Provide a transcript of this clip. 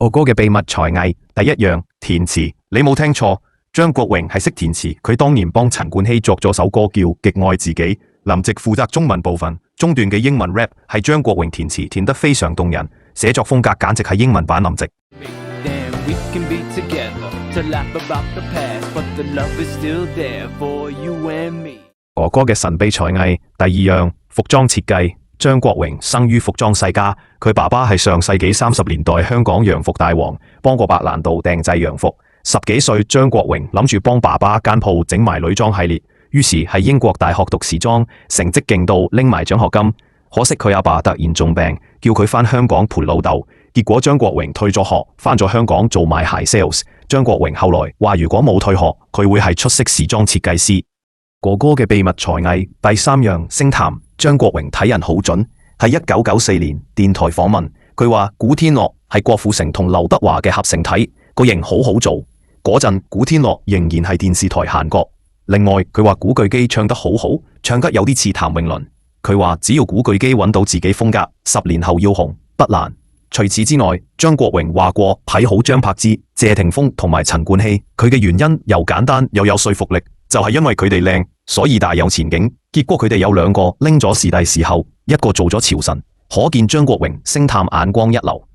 我哥嘅秘密才藝，第一樣填詞，你冇聽錯，張國榮係識填詞，佢當年幫陳冠希作咗首歌叫《極愛自己》，林夕負責中文部分，中段嘅英文 rap 係張國榮填詞，填得非常動人，寫作風格簡直係英文版林夕。哥哥嘅神秘才藝，第二樣服裝設計。張國榮生於服裝世家，佢爸爸係上世紀30年代香港洋服大王，幫過白蘭度訂製洋服。10幾歲，張國榮諗住幫爸爸間鋪整埋女裝系列，於是喺英國大學讀時裝，成績勁到拎埋獎學金。可惜佢阿爸突然重病，叫佢返香港陪老豆。結果張國榮退咗學，返咗香港做賣鞋 sales。張國榮後來話，如果冇退學，佢會係出色時裝設計師。哥哥嘅秘密才藝，第三樣星探。張國榮睇人好準，喺1994年電台訪問，佢話古天樂係郭富城同劉德華嘅合成體，個型好好做。嗰陣古天樂仍然係電視台閒角。另外佢話古巨基唱得好好，唱得有啲似譚詠麟。佢話只要古巨基揾到自己風格，10年後要紅不難。除此之外，張國榮話過睇好張柏芝、謝霆鋒同埋陳冠希，佢嘅原因又簡單又有說服力，就係因為佢哋靚，所以大有前景。結果佢哋有兩個拎咗視帝視后，一個做咗潮神，可見張國榮星探眼光一流。